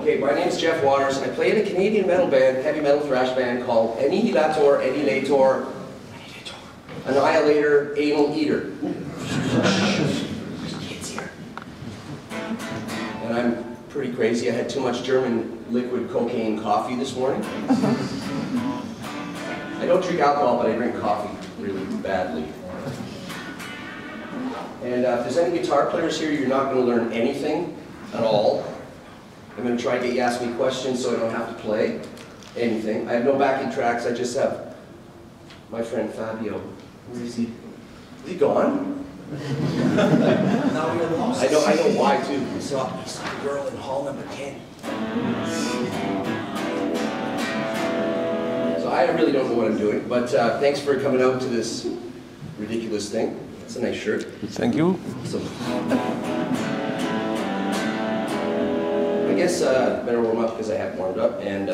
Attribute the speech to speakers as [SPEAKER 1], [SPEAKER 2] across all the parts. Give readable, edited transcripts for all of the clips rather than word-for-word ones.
[SPEAKER 1] Okay, my name is Jeff Waters, and I play in a Canadian metal band, heavy metal thrash band called Annihilator, Annihilator, Anal Eater. Kids here. And I'm pretty crazy. I had too much German liquid cocaine coffee this morning. I don't drink alcohol, but I drink coffee really badly. And if there's any guitar players here, you're not going to learn anything at all. I'm going to try to get you to ask me questions so I don't have to play anything. I have no backing tracks. I just have my friend Fabio. Where is he? Is he gone?
[SPEAKER 2] Now you're lost.
[SPEAKER 1] I know why too. He saw a girl in hall number 10. So I really don't know what I'm doing, but thanks for coming out to this ridiculous thing. It's a nice shirt.
[SPEAKER 3] Thank you.
[SPEAKER 1] So, I guess better warm up because I haven't warmed up. And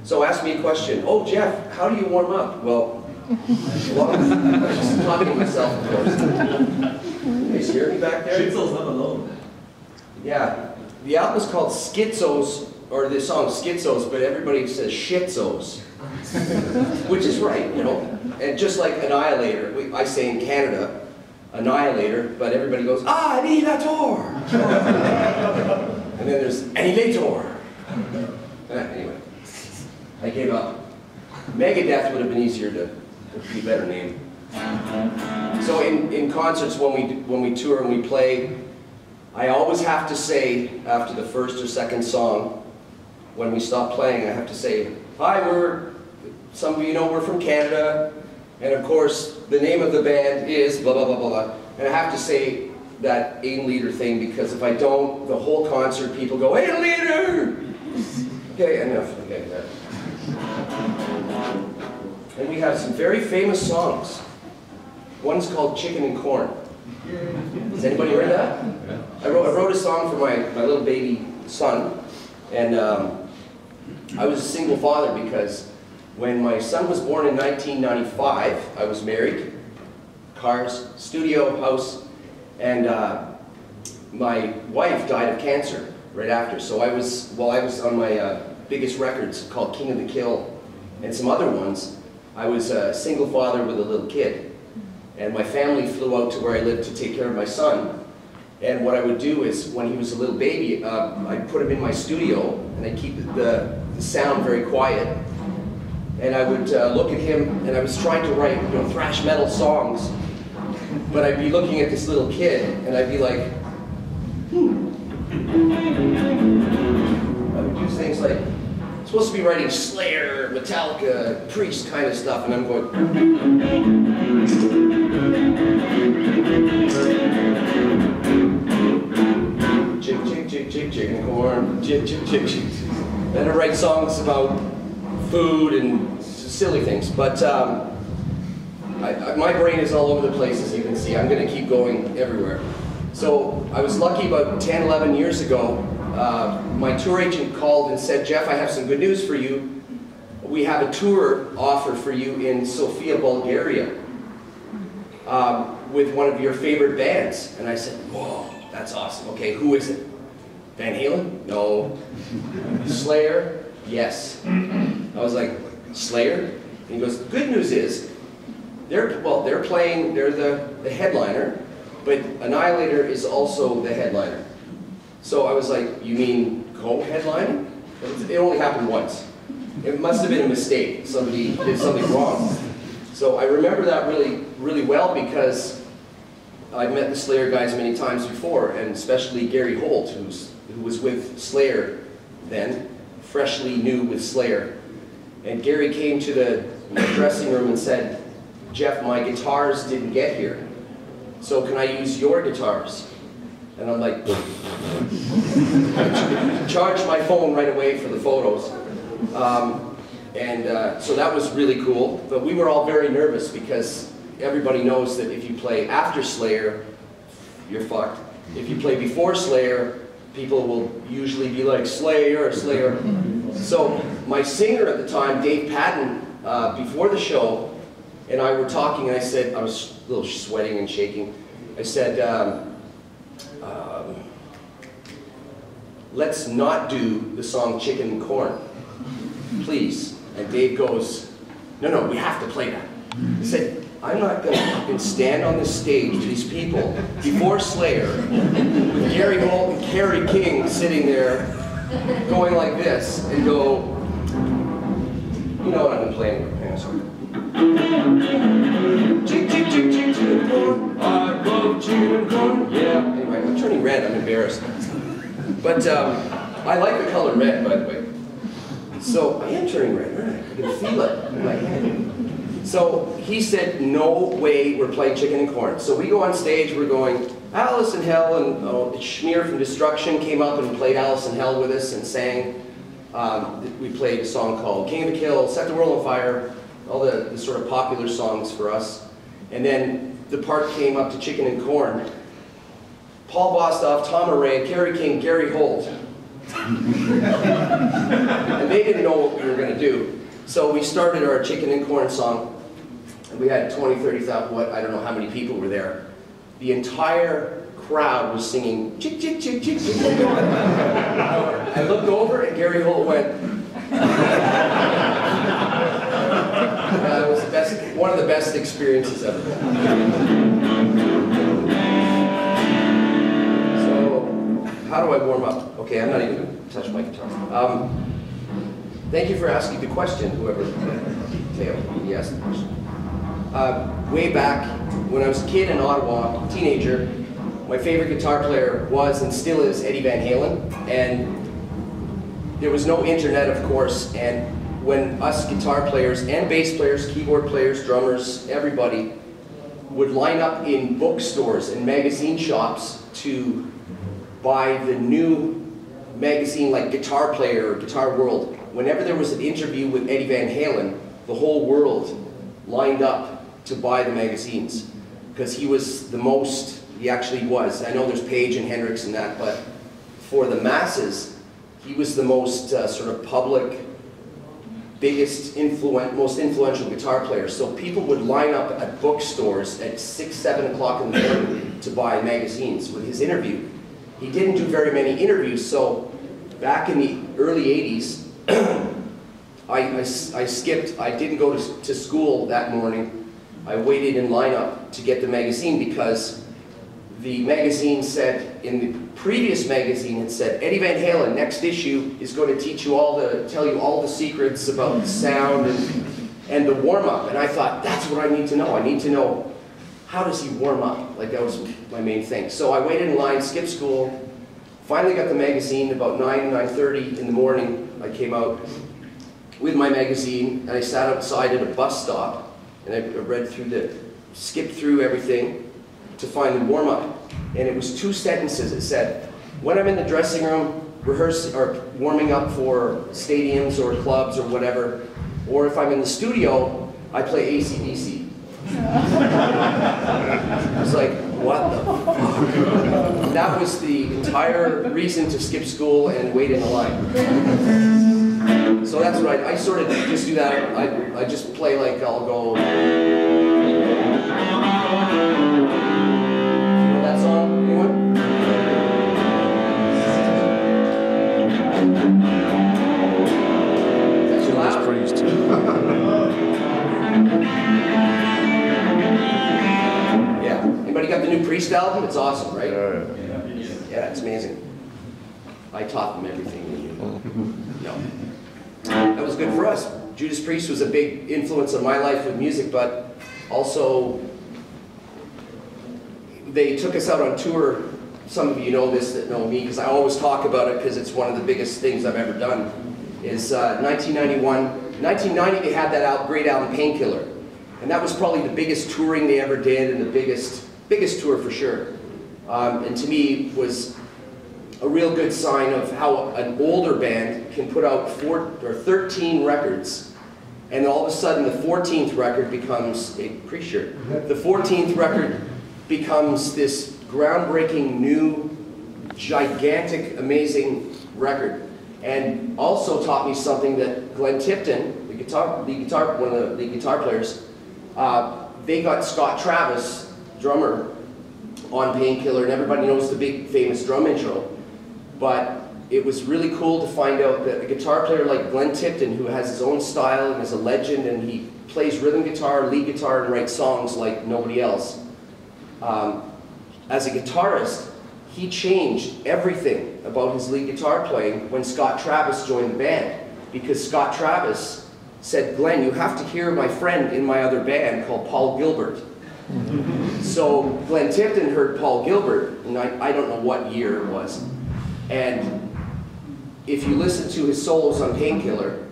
[SPEAKER 1] so ask me a question. Oh, Jeff, how do you warm up? Well, I'm just talking to myself, of course. You guys hear me back there?
[SPEAKER 2] Schizo's not alone.
[SPEAKER 1] Yeah, the album is called Schizos, or the song Schizos, but everybody says Shitsos, which is right, you know. And just like Annihilator, I say in Canada, Annihilator, but everybody goes, ah, Annihilator! And then there's Annihilator. Anyway, I gave up. Megadeth would have been easier to be a better name. So in concerts, when we tour and we play, I always have to say, after the first or second song, when we stop playing, I have to say, hi, some of you know we're from Canada, and of course, the name of the band is blah, blah, blah, blah, blah. And I have to say that Annihilator thing, because if I don't, the whole concert, people go, Annihilator! Okay, enough. Okay, that. And we have some very famous songs. One's called Chicken and Corn. Has anybody heard that? I wrote a song for my little baby son, and I was a single father because when my son was born in 1995, I was married, cars, studio, house, and my wife died of cancer right after. So while I was on my biggest records called King of the Kill and some other ones, I was a single father with a little kid. And my family flew out to where I lived to take care of my son. And what I would do is, when he was a little baby, I'd put him in my studio, and I'd keep the sound very quiet. And I would look at him, and I was trying to write, you know, thrash metal songs, but I'd be looking at this little kid, and I'd be like, I would do things like, I'm supposed to be writing Slayer, Metallica, Priest kind of stuff, and I'm going, chick, chick, chick, chick, chicken corn, chick, chick, chick, chick. Then I write songs about food and silly things, but my brain is all over the place, as you can see. I'm going to keep going everywhere. So I was lucky about 10, 11 years ago. My tour agent called and said, Jeff, I have some good news for you. We have a tour offer for you in Sofia, Bulgaria, with one of your favorite bands. And I said, whoa, that's awesome. Okay, who is it? Van Halen? No. Slayer? Yes. I was like, Slayer? And he goes, the good news is, they're the headliner, but Annihilator is also the headliner. So I was like, you mean co-headlining? It only happened once. It must have been a mistake. Somebody did something wrong. So I remember that really, really well because I've met the Slayer guys many times before, and especially Gary Holt, who was with Slayer then, freshly new with Slayer. And Gary came to the dressing room and said, Jeff, my guitars didn't get here, so can I use your guitars? And I'm like, charged my phone right away for the photos. So that was really cool, but we were all very nervous because everybody knows that if you play after Slayer, you're fucked. If you play before Slayer, people will usually be like, Slayer, Slayer. So my singer at the time, Dave Patton, before the show, and I were talking, and I said, I was a little sweating and shaking, I said, let's not do the song Chicken and Corn, please. And Dave goes, no, we have to play that. He said, I'm not going to fucking stand on this stage with these people before Slayer with Gary Holt and Kerry King sitting there going like this and go, you know what I've been playing with. Hang on a second. Chick, chick, chick, chick, chicken and corn. I love chicken and corn. Yeah. Anyway, I'm turning red. I'm embarrassed. But I like the color red, by the way. So I am turning red, aren't I? I can feel it in my hand. So he said, no way we're playing Chicken and Corn. So we go on stage, we're going, Alice in Hell, and Schmear from Destruction came up and played Alice in Hell with us and sang. We played a song called King of the Kill, Set the World on Fire, all the sort of popular songs for us. And then the part came up to Chicken and Corn. Paul Bostoff, Tom Array, Kerry King, Gary Holt. And they didn't know what we were going to do. So we started our Chicken and Corn song. And we had 20, 30,000, I don't know how many people were there. The entire crowd was singing, chick, chick, chick, chick, chick. I looked over and Gary Holt went. It was the best, one of the best experiences ever. So, how do I warm up? Okay, I'm not even going to touch my guitar. Thank you for asking the question, whoever he asked the question. Way back when I was a kid in Ottawa, teenager, my favorite guitar player was and still is Eddie Van Halen. And there was no internet, of course, and when us guitar players and bass players, keyboard players, drummers, everybody would line up in bookstores and magazine shops to buy the new magazine like Guitar Player or Guitar World. Whenever there was an interview with Eddie Van Halen, the whole world lined up to buy the magazines because he was the most, he actually was. I know there's Page and Hendrix and that, but for the masses, he was the most sort of public, most influential guitar player. So people would line up at bookstores at 6, 7 o'clock in the morning to buy magazines with his interview. He didn't do very many interviews, so back in the early 80s, I skipped, I didn't go to school that morning. I waited in lineup to get the magazine because the magazine said, in the previous magazine it said, Eddie Van Halen, next issue, is going to teach you tell you all the secrets about the sound and the warm-up. And I thought, that's what I need to know. I need to know, how does he warm up? Like, that was my main thing. So I waited in line, skipped school, finally got the magazine about 9:30 in the morning. I came out with my magazine, and I sat outside at a bus stop, and I read through skipped through everything to find the warm-up. And it was 2 sentences. It said, when I'm in the dressing room, rehearsing or warming up for stadiums or clubs or whatever, or if I'm in the studio, I play AC/DC. I was like, what the fuck? That was the entire reason to skip school and wait in the line. So that's what I sort of just do that. I just play like, I'll go. You know that song? Anyone? That's too loud. Yeah. Anybody got the new Priest album? It's awesome, right? Yeah, it's amazing. I taught them everything they knew. No. That was good for us. Judas Priest was a big influence on my life with music, but also they took us out on tour. Some of you know this that know me, because I always talk about it because it's one of the biggest things I've ever done. Is 1990 they had that great album Painkiller, and that was probably the biggest touring they ever did and the biggest tour for sure. And to me was a real good sign of how an older band can put out 13 records, and all of a sudden the 14th record becomes the 14th record becomes this groundbreaking, new, gigantic, amazing record. And also taught me something that Glenn Tipton, one of the guitar players, they got Scott Travis, drummer, on Painkiller, and everybody knows the big famous drum intro. But it was really cool to find out that a guitar player like Glenn Tipton, who has his own style and is a legend, and he plays rhythm guitar, lead guitar, and writes songs like nobody else. As a guitarist, he changed everything about his lead guitar playing when Scott Travis joined the band. Because Scott Travis said, Glenn, you have to hear my friend in my other band called Paul Gilbert. So Glenn Tipton heard Paul Gilbert, and I don't know what year it was. And if you listen to his solos on Painkiller,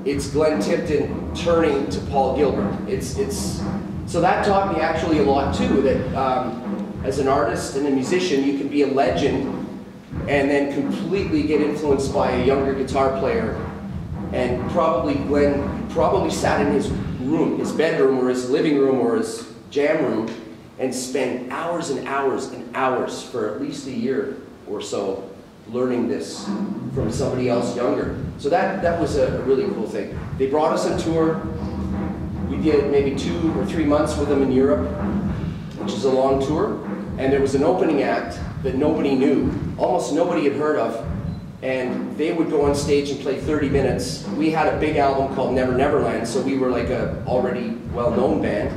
[SPEAKER 1] it's Glenn Tipton turning to Paul Gilbert. So that taught me actually a lot too, that as an artist and a musician, you can be a legend and then completely get influenced by a younger guitar player. And Glenn probably sat in his room, his bedroom or his living room or his jam room and spent hours and hours and hours for at least a year or so learning this from somebody else younger. So that was a really cool thing. They brought us on tour. We did maybe 2 or 3 months with them in Europe, which is a long tour. And there was an opening act that nobody knew, almost nobody had heard of. And they would go on stage and play 30 minutes. We had a big album called Never Neverland, so we were like a already well-known band.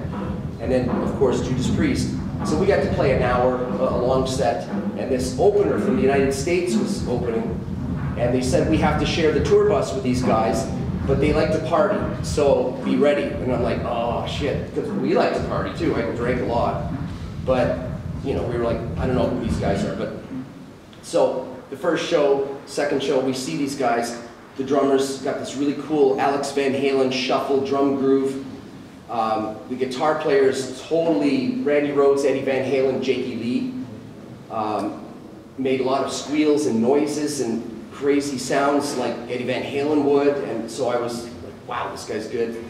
[SPEAKER 1] And then, of course, Judas Priest. So we got to play an hour, a long set, and this opener from the United States was opening. And they said, we have to share the tour bus with these guys, but they like to party, so be ready. And I'm like, oh shit, because we like to party too. I drank a lot. But, you know, we were like, I don't know who these guys are, but. So the first show, second show, we see these guys. The drummers got this really cool Alex Van Halen shuffle drum groove. The guitar players totally, Randy Rhoads, Eddie Van Halen, Jakey Lee, made a lot of squeals and noises and crazy sounds like Eddie Van Halen would, and so I was like, wow, this guy's good.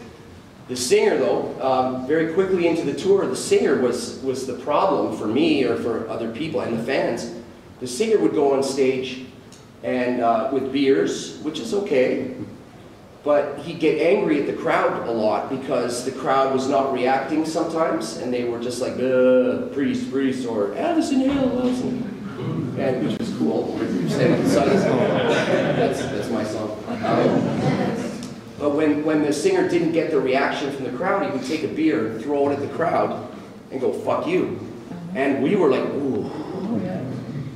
[SPEAKER 1] The singer though, very quickly into the tour, the singer was the problem for me or for other people and the fans. The singer would go on stage and with beers, which is okay, but he'd get angry at the crowd a lot because the crowd was not reacting sometimes, and they were just like, priest, priest, or Addison Hill, Addison. And which was cool. That's my song. But when the singer didn't get the reaction from the crowd, he would take a beer and throw it at the crowd and go, fuck you. And we were like, ooh.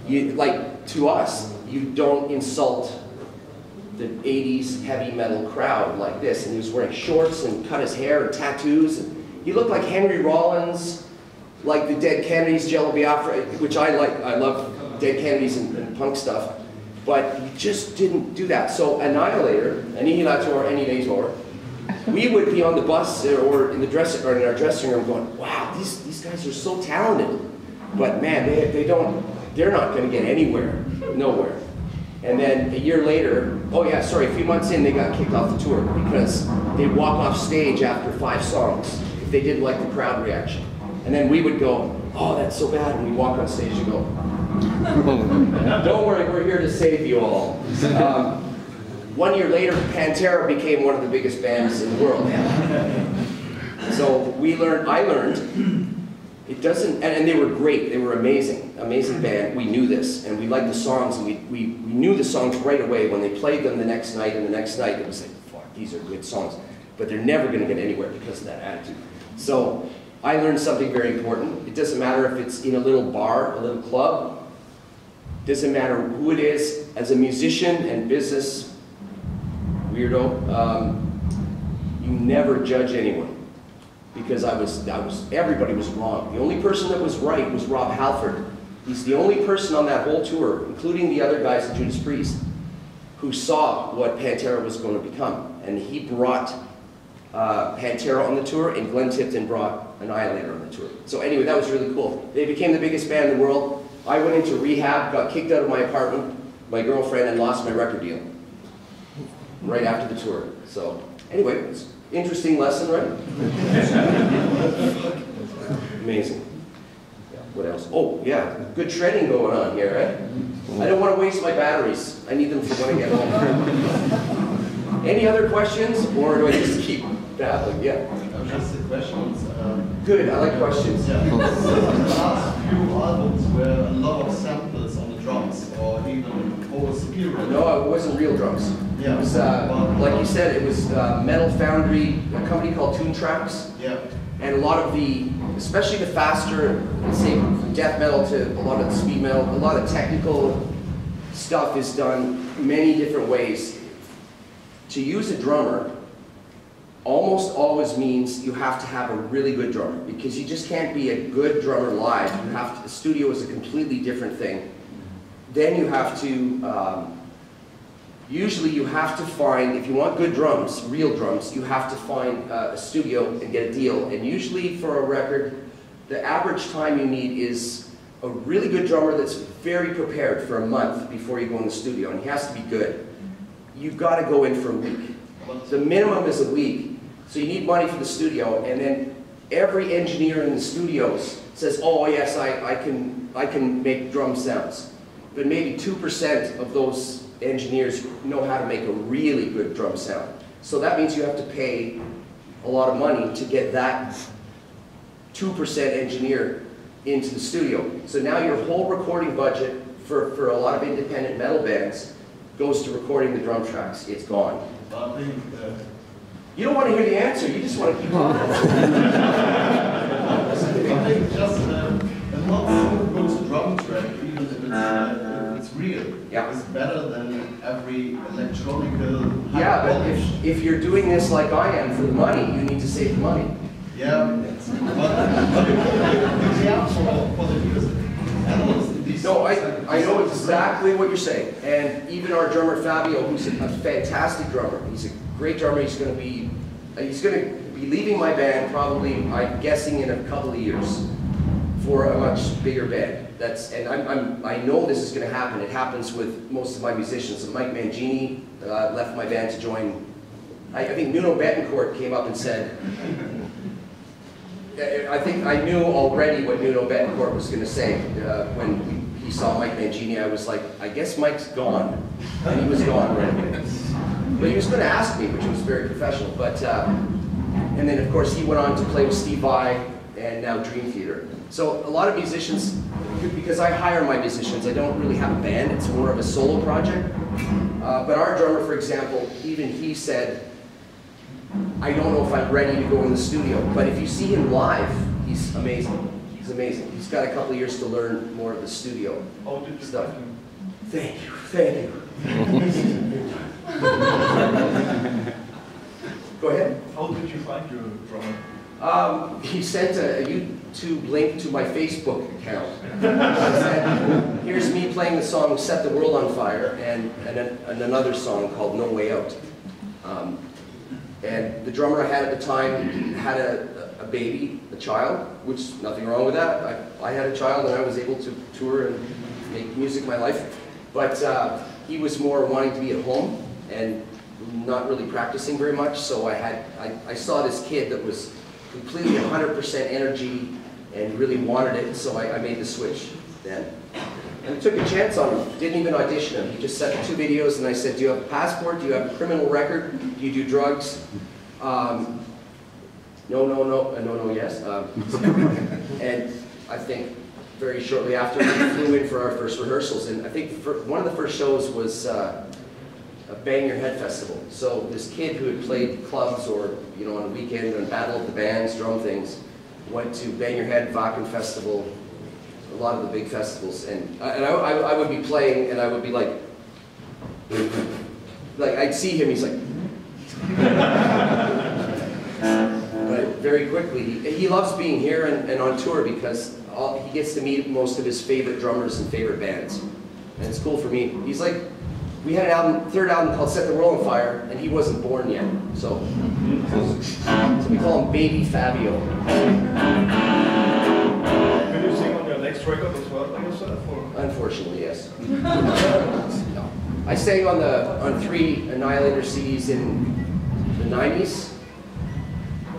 [SPEAKER 1] Like, to us, you don't insult the 80s heavy metal crowd like this. And he was wearing shorts and cut his hair and tattoos. And he looked like Henry Rollins, like the Dead Kennedys, Jello Biafra, which I like. I love Dead Kennedys and punk stuff. But he just didn't do that. So Annihilator, Annihilator, we would be on the bus or in our dressing room going, wow, these guys are so talented. But man, they're not going to get anywhere, nowhere. And then a year later, a few months in, they got kicked off the tour because they'd walk off stage after 5 songs if they didn't like the crowd reaction. And then we would go, oh, that's so bad. And we'd walk on stage and go, don't worry, we're here to save you all. 1 year later, Pantera became one of the biggest bands in the world. So I learned, it doesn't, and they were great, they were amazing band. We knew this, and we liked the songs, and we knew the songs right away. When they played them the next night and the next night, it was like, fuck, these are good songs. But they're never gonna get anywhere because of that attitude. So I learned something very important. It doesn't matter if it's in a little bar, a little club. It doesn't matter who it is. As a musician and business weirdo, you never judge anyone. Because everybody was wrong. The only person that was right was Rob Halford. He's the only person on that whole tour, including the other guys at Judas Priest, who saw what Pantera was going to become. And he brought Pantera on the tour, and Glenn Tipton brought Annihilator on the tour. So anyway, that was really cool. They became the biggest band in the world. I went into rehab, got kicked out of my apartment, my girlfriend, and lost my record deal right after the tour. So anyway, it's an interesting lesson, right? Amazing. What else? Oh, yeah, good shredding going on here, right? I don't want to waste my batteries. I need them for when I get home. Any other questions, or do I just keep babbling? Yeah.
[SPEAKER 3] Just the questions.
[SPEAKER 1] Good, I like questions.
[SPEAKER 3] Yeah. The last few albums were a lot of samples on the drums, or
[SPEAKER 2] even over superior?
[SPEAKER 1] No, it wasn't real drums.
[SPEAKER 2] Yeah.
[SPEAKER 1] It was, like you said, it was Metal Foundry, a company called Tune Tracks.
[SPEAKER 2] Yeah.
[SPEAKER 1] And a lot of the, especially the faster, let's say from death metal to a lot of the speed metal, a lot of technical stuff is done many different ways. To use a drummer almost always means you have to have a really good drummer, because you just can't be a good drummer live. You have to, the studio is a completely different thing. Then you have to, usually you have to find, if you want good drums, real drums, you have to find a studio and get a deal. And usually for a record, the average time you need is a really good drummer that's very prepared for a month before you go in the studio, and he has to be good. You've got to go in for a week. The minimum is a week, so you need money for the studio, and then every engineer in the studios says, oh yes, I can make drum sounds. But maybe 2% of those engineers know how to make a really good drum sound. So that means you have to pay a lot of money to get that 2% engineer into the studio. So now your whole recording budget for a lot of independent metal bands goes to recording the drum tracks. It's gone.
[SPEAKER 2] I think,
[SPEAKER 1] You don't want to hear the answer, you just want to keep talking.
[SPEAKER 2] I think just a not so good drum track, even if it's real,
[SPEAKER 1] Yeah.
[SPEAKER 2] is better than every electronical.
[SPEAKER 1] Yeah, but if you're doing this like I am for the money, you need to save the money.
[SPEAKER 2] Yeah, but you care for the music.
[SPEAKER 1] No, I know exactly what you're saying. And even our drummer Fabio, who's a fantastic drummer, he's a great drummer. He's going to be leaving my band probably, I'm guessing, in a couple of years for a much bigger band. I know this is going to happen. It happens with most of my musicians. So Mike Mangini left my band to join. I think Nuno Betancourt came up and said, I think I knew already what Nuno Betancourt was going to say when he saw Mike Mangini. I was like, I guess Mike's gone. And he was gone right away. But he was going to ask me, which was very professional. But and then, of course, he went on to play with Steve Vai and now Dream Theater. So a lot of musicians, because I hire my musicians, I don't really have a band. It's more of a solo project. But our drummer, for example, even he said, I don't know if I'm ready to go in the studio, but if you see him live, he's amazing. He's amazing. He's got a couple of years to learn more of the studio stuff. Thank you, thank you. Go ahead.
[SPEAKER 3] How did you find your drummer?
[SPEAKER 1] He sent a YouTube link to my Facebook account. He said, here's me playing the song Set the World on Fire and another song called No Way Out. And the drummer I had at the time had a baby, a child, which nothing wrong with that. I had a child and I was able to tour and make music my life. But he was more wanting to be at home and not really practicing very much. So I saw this kid that was completely 100% energy and really wanted it. So I made the switch then. And I took a chance on him. Didn't even audition him. He just sent me 2 videos and I said, do you have a passport? Do you have a criminal record? Do you do drugs? No, yes. And I think very shortly after we flew in for our first rehearsals. And I think one of the first shows was a Bang Your Head festival. So this kid who had played clubs or on a weekend and Battle of the Bands, drum things, went to Bang Your Head, Wacken Festival, a lot of the big festivals, and I would be playing, and I would be like I'd see him, he's like, but very quickly, he loves being here and on tour because he gets to meet most of his favorite drummers and favorite bands, and it's cool for me. He's like, we had an third album called Set the World on Fire, and he wasn't born yet, so we call him Baby Fabio.
[SPEAKER 3] Next record as well by yourself? Or?
[SPEAKER 1] Unfortunately, yes. No. I sang on 3 Annihilator CDs in the 90s,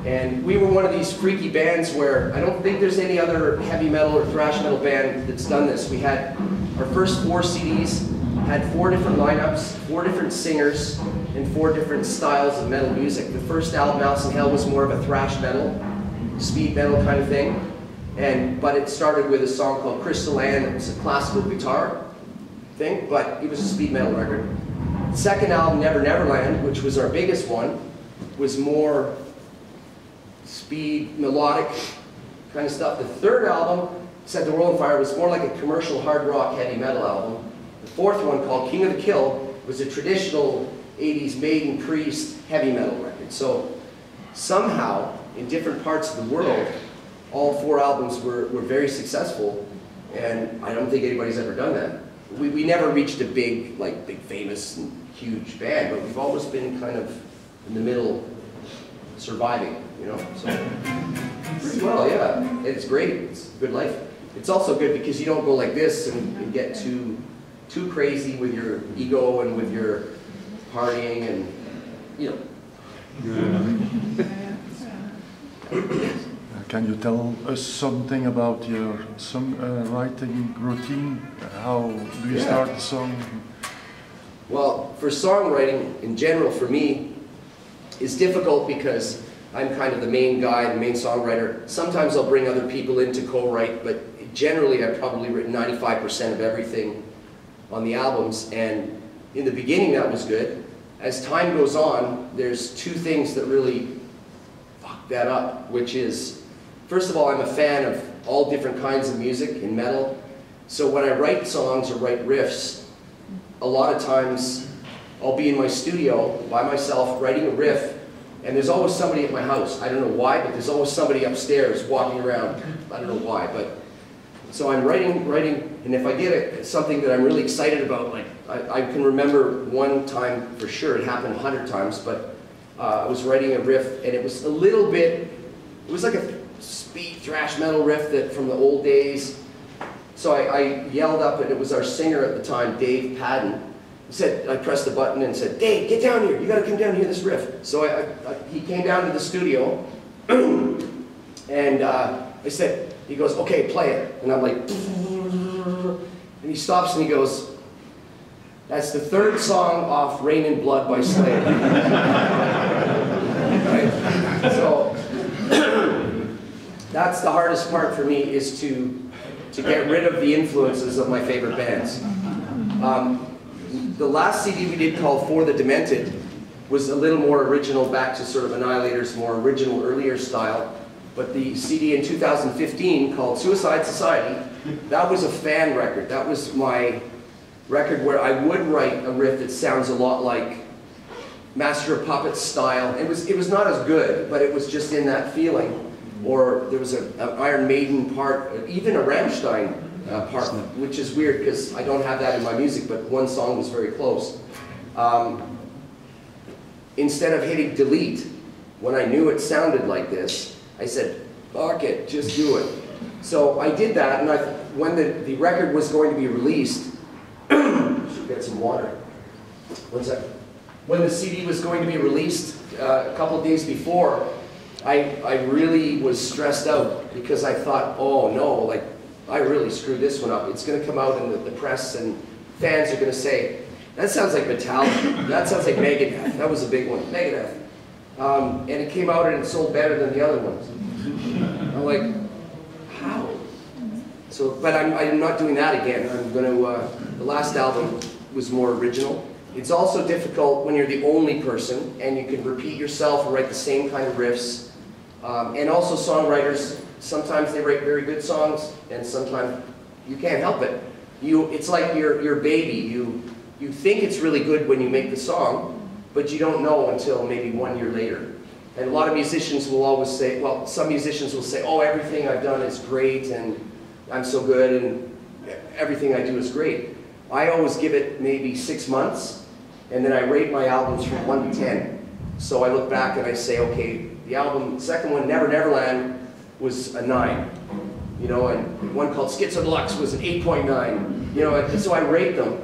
[SPEAKER 1] and we were one of these freaky bands where I don't think there's any other heavy metal or thrash metal band that's done this. We had our first 4 CDs, had 4 different lineups, 4 different singers, and 4 different styles of metal music. The first album, Mouse in Hell, was more of a thrash metal, speed metal kind of thing. But it started with a song called Crystal Land. It was a classical guitar. thing, but it was a speed metal record. The second album, Never Neverland, which was our biggest one, was more speed, melodic kind of stuff. The third album, Set the World on Fire, was more like a commercial hard rock heavy metal album. The fourth one, called King of the Kill, was a traditional 80s Maiden, Priest heavy metal record. So somehow, in different parts of the world, all 4 albums were very successful, and I don't think anybody's ever done that. We never reached a big famous and huge band, but we've always been kind of in the middle, surviving, you know, so pretty well, yeah. It's great, it's a good life. It's also good because you don't go like this and get too crazy with your ego and with your partying and, you know.
[SPEAKER 4] Can you tell us something about your songwriting routine? How do you start the song?
[SPEAKER 1] Well, for songwriting in general, for me, is difficult because I'm kind of the main guy, the main songwriter. Sometimes I'll bring other people in to co-write, but generally I've probably written 95% of everything on the albums, and in the beginning that was good. As time goes on, there's 2 things that really fuck that up, which is, first of all, I'm a fan of all different kinds of music in metal, so when I write songs or write riffs, a lot of times I'll be in my studio by myself writing a riff, and there's always somebody at my house. I don't know why, but there's always somebody upstairs walking around. I don't know why, but so I'm writing, and if I get something that I'm really excited about, like I can remember one time for sure, it happened 100 times, but I was writing a riff, and it was a little bit, it was like a speed thrash metal riff that from the old days. So I yelled up, and it was our singer at the time, Dave Padden. I pressed the button and said, "Dave, get down here. You got to come down and hear this riff." So he came down to the studio, and I said, he goes, "Okay, play it." And I'm like, and he stops and he goes, "That's the 3rd song off Rain and Blood by Slayer." Right? So that's the hardest part for me, is to get rid of the influences of my favorite bands. The last CD we did, called For the Demented, was a little more original, back to sort of Annihilator's more original, earlier style. But the CD in 2015, called Suicide Society, that was a fan record. That was my record where I would write a riff that sounds a lot like Master of Puppets style. It was not as good, but it was just in that feeling. Or there was an Iron Maiden part, even a Rammstein part, which is weird because I don't have that in my music, but one song was very close. Instead of hitting delete, when I knew it sounded like this, I said, "Fuck it, just do it." So I did that, and when the record was going to be released, should get some water. One second. When the CD was going to be released a couple of days before, I really was stressed out because I thought, oh no, like, I really screwed this one up. It's going to come out in the press, and fans are going to say, "That sounds like Metallica. That sounds like Megadeth." That was a big one, Megadeth. And it came out and it sold better than the other ones. I'm like, how? So, but I'm not doing that again. I'm going to, the last album was more original. It's also difficult when you're the only person and you can repeat yourself and write the same kind of riffs. And also songwriters, sometimes they write very good songs, and sometimes you can't help it. It's like your baby. You think it's really good when you make the song, but you don't know until maybe 1 year later. And a lot of musicians will always say, well, some musicians will say, "Oh, everything I've done is great, and I'm so good, and everything I do is great." I always give it maybe 6 months, and then I rate my albums from 1 to 10. So I look back and I say, okay, the album, second one, Never Neverland, was a 9. You know, and one called Schizo Deluxe was an 8.9. You know, so I rate them.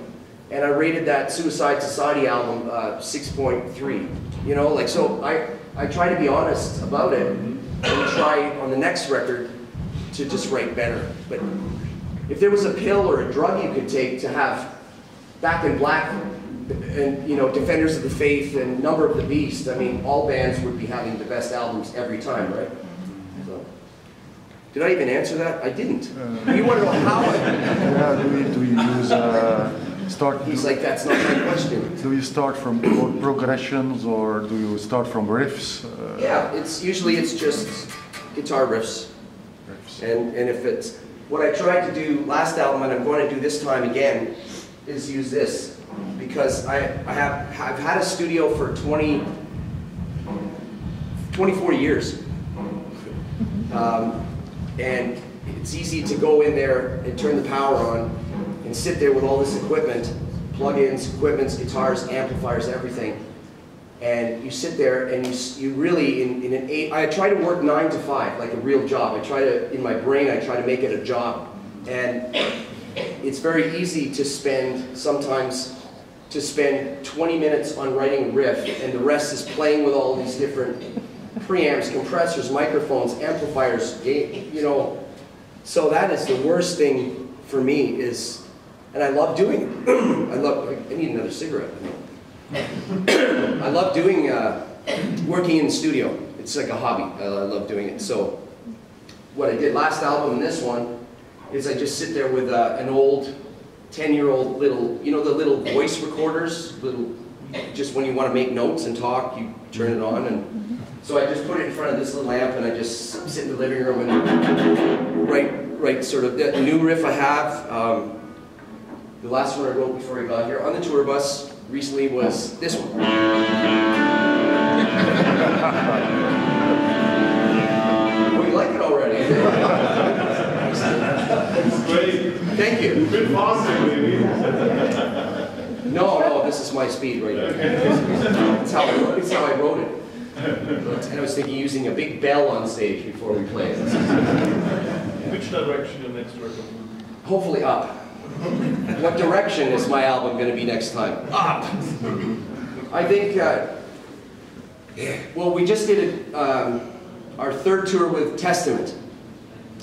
[SPEAKER 1] And I rated that Suicide Society album 6.3. You know, like, so I try to be honest about it and try on the next record to just write better. But if there was a pill or a drug you could take to have Back in Black and, you know, Defenders of the Faith and Number of the Beast, I mean, all bands would be having the best albums every time, right? So, did I even answer that? I didn't. You want to know how I...
[SPEAKER 4] Yeah, do you use start?
[SPEAKER 1] He's like, that's not my question.
[SPEAKER 4] Do you start from progressions or do you start from riffs?
[SPEAKER 1] Yeah, usually it's just guitar riffs. And if it's, what I tried to do last album, and I'm going to do this time again, is use this. Because I've had a studio for 24 years. And it's easy to go in there and turn the power on and sit there with all this equipment, plug-ins, equipments, guitars, amplifiers, everything. And you sit there and you really, I try to work 9 to 5, like a real job. I try to, in my brain, I try to make it a job. And it's very easy to spend 20 minutes on writing a riff, and the rest is playing with all these different preamps, compressors, microphones, amplifiers, you know. So that is the worst thing for me is, and I love doing it. I need another cigarette. I love doing, working in the studio. It's like a hobby. I love doing it. So what I did last album and this one is I just sit there with an old 10-year-old little, you know, the little voice recorders, just when you want to make notes and talk, you turn it on. And so I just put it in front of this little amp and I just sit in the living room and write sort of the new riff I have. The last one I wrote before I got here on the tour bus recently was this one. Oh, you like it already?
[SPEAKER 3] Great.
[SPEAKER 1] Thank you.
[SPEAKER 3] Bit faster, maybe.
[SPEAKER 1] No, this is my speed right here. It's how I wrote it. And I was thinking using a big bell on stage before we play it.
[SPEAKER 3] Which direction your next record?
[SPEAKER 1] Hopefully up. What direction is my album going to be next time? Up! I think, well, we just did our third tour with Testament.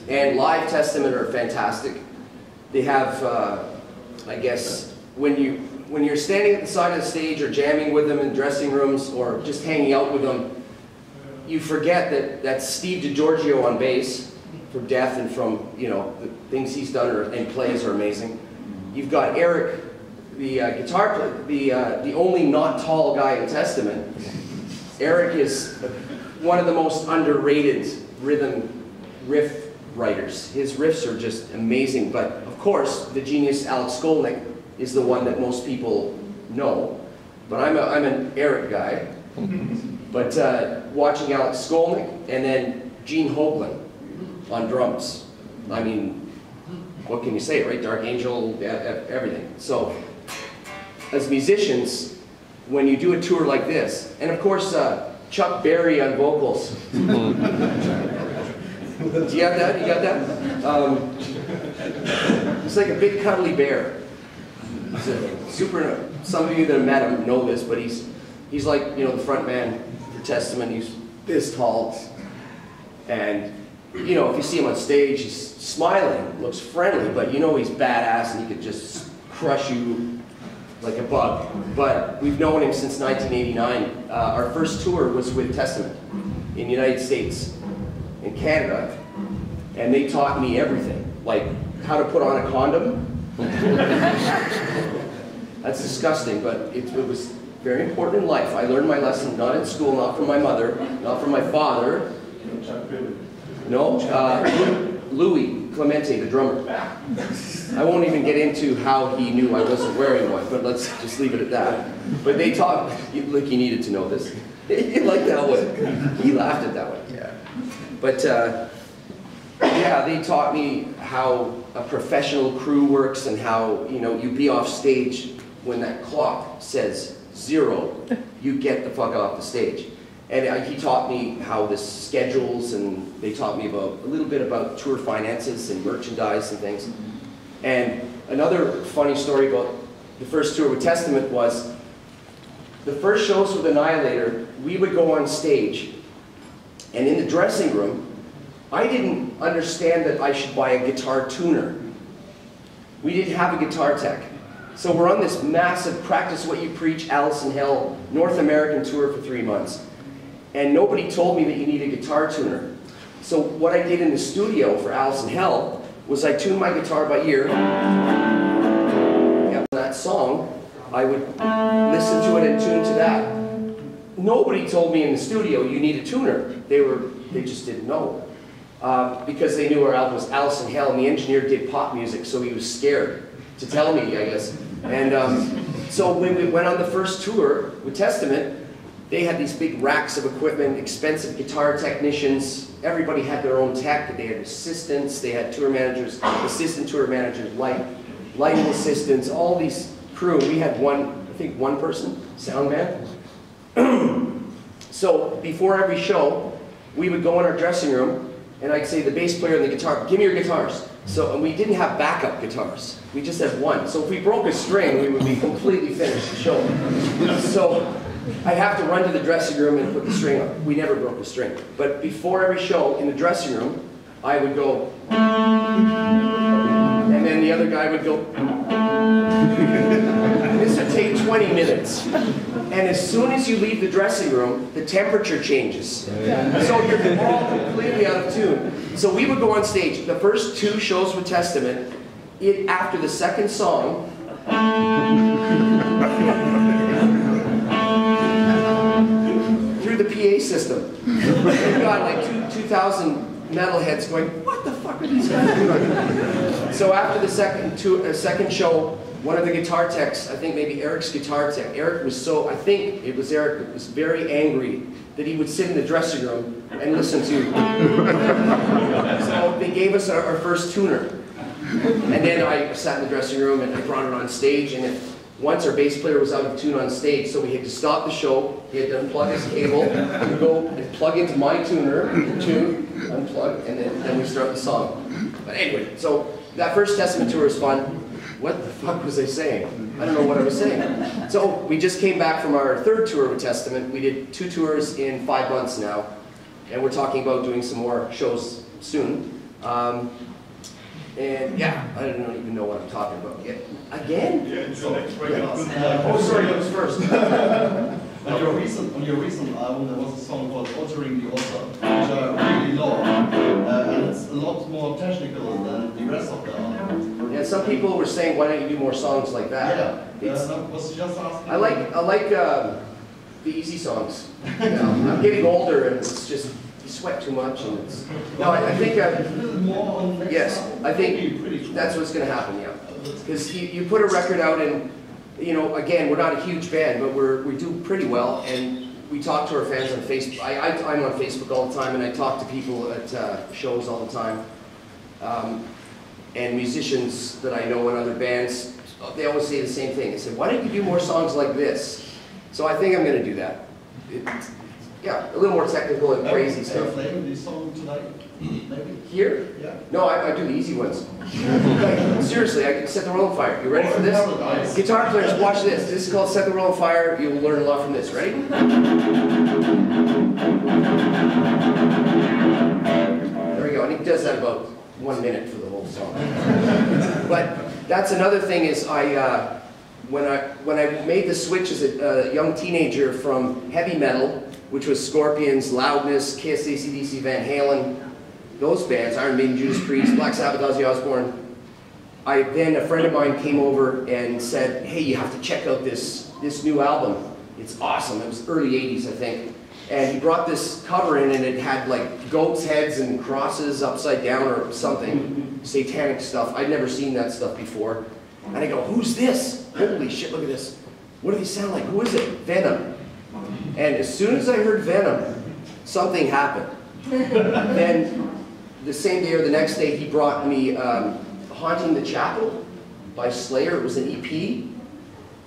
[SPEAKER 1] And live Testament are fantastic. They have, I guess, when you're standing at the side of the stage or jamming with them in dressing rooms or just hanging out with them, you forget that that's Steve DiGiorgio on bass from Death and from, you know, the things he's done and plays are amazing. You've got Eric, the guitar player, the only not tall guy in Testament. Eric is one of the most underrated rhythm riff writers. His riffs are just amazing, but of course the genius Alex Skolnick is the one that most people know. But I'm an Eric guy. But watching Alex Skolnick and then Gene Hoglan on drums. I mean, what can you say, right? Dark Angel, everything. So, as musicians, when you do a tour like this, and of course, Chuck Berry on vocals. Do you have that? You got that? He's like a big cuddly bear. He's a super. Some of you that have met him know this, but he's like, you know, the front man for Testament. He's this tall, and you know, if you see him on stage, he's smiling, looks friendly, but you know he's badass and he could just crush you like a bug. But we've known him since 1989. Our first tour was with Testament in the United States and Canada, and they taught me everything, like how to put on a condom. That's disgusting, but it was very important in life. I learned my lesson not in school, not from my mother, not from my father. No, Louis Clemente, the drummer. I won't even get into how he knew I wasn't wearing one, but let's just leave it at that. But they taught, look, you needed to know this. You like that one? He laughed at that one. Yeah. But yeah, they taught me how a professional crew works and how, you know, you be off stage when that clock says 0, you get the fuck off the stage. And he taught me how this schedules, and they taught me about a little bit about tour finances and merchandise and things. And another funny story about the first tour with Testament was the first shows with Annihilator, we would go on stage, and in the dressing room, I didn't understand that I should buy a guitar tuner. We didn't have a guitar tech. So we're on this massive Practice What You Preach, Alice in Hell, North American tour for 3 months. And nobody told me that you need a guitar tuner. So what I did in the studio for Alice in Hell was I tuned my guitar by ear. Yeah, that song. I would listen to it and tune to that. Nobody told me in the studio, you need a tuner. They just didn't know. Because they knew our album was Alice in Hell, and the engineer did pop music, so he was scared to tell me, I guess. And so when we went on the first tour with Testament, they had these big racks of equipment, expensive guitar technicians. Everybody had their own tech. They had assistants, they had tour managers, assistant tour managers, lighting assistants, all these crew. We had one person, sound man. So before every show, we would go in our dressing room, and I'd say the bass player and the guitar, give me your guitars. And we didn't have backup guitars. We just had one. So if we broke a string, we would be completely finished the show. So I'd have to run to the dressing room and put the string on. We never broke a string. But before every show, in the dressing room, I would go, and then the other guy would go. This would take 20 minutes. And as soon as you leave the dressing room, the temperature changes. So you're all completely out of tune. So we would go on stage. The first 2 shows with Testament, after the second song, through the PA system, we've got like 2,000 metalheads going, what the fuck are these guys doing? So after the second show, one of the guitar techs, I think maybe Eric's guitar tech, Eric was so, I think it was Eric, that was very angry that he would sit in the dressing room and listen to. So they gave us our first tuner. And then I sat in the dressing room and I brought it on stage, and once our bass player was out of tune on stage, so we had to stop the show, he had to unplug his cable, and go and plug into my tuner, tune, unplug, and then we start the song. But anyway, so that first Testament tour was fun. What the fuck was I saying? I don't know what I was saying. So we just came back from our 3rd tour with Testament. We did 2 tours in 5 months now, and we're talking about doing some more shows soon. And yeah, I don't even know what I'm talking about yet. Again?
[SPEAKER 3] Yeah, it's your next record.
[SPEAKER 1] Oh, sorry, that was first.
[SPEAKER 2] On your recent album, there was a song called Altering the Author, which I really love, and it's a lot more technical than the rest of the album.
[SPEAKER 1] Yeah, some people were saying, why don't you do more songs like that?
[SPEAKER 2] Yeah, I was just asking.
[SPEAKER 1] I like the easy songs. You know, I'm getting older, and it's just, you sweat too much, and it's... No, I think...
[SPEAKER 2] more on next
[SPEAKER 1] yes,
[SPEAKER 2] album.
[SPEAKER 1] I think that's what's going to happen, yeah. Because you put a record out, and, you know, again, we're not a huge band, but we do pretty well, and we talk to our fans on Facebook. I'm on Facebook all the time, and I talk to people at shows all the time. And musicians that I know in other bands, they always say the same thing. They say, why don't you do more songs like this? So I think I'm going to do that. Yeah, a little more technical and crazy stuff.
[SPEAKER 2] Playing this song tonight, maybe?
[SPEAKER 1] Here?
[SPEAKER 2] Yeah.
[SPEAKER 1] No, I do the easy ones. Like, seriously, I can Set the World on Fire. You ready for this?
[SPEAKER 2] Nice.
[SPEAKER 1] Guitar players, watch this. This is called Set the World on Fire. You'll learn a lot from this. Ready? There we go. And he does that about 1 minute for the whole song. But that's another thing is when I made the switch as a young teenager from heavy metal, which was Scorpions, Loudness, Kiss, AC/DC, Van Halen, those bands, Iron Maiden, Judas Priest, Black Sabbath, Ozzy Osbourne. Then a friend of mine came over and said, hey, you have to check out this new album. It's awesome. It was early 80s, I think. And he brought this cover in, and it had like goats' heads and crosses upside down or something, satanic stuff. I'd never seen that stuff before. And I go, who's this? Holy shit, look at this. What do they sound like? Who is it? Venom. And as soon as I heard Venom, something happened. Then the same day or the next day, he brought me Haunting the Chapel by Slayer. It was an EP.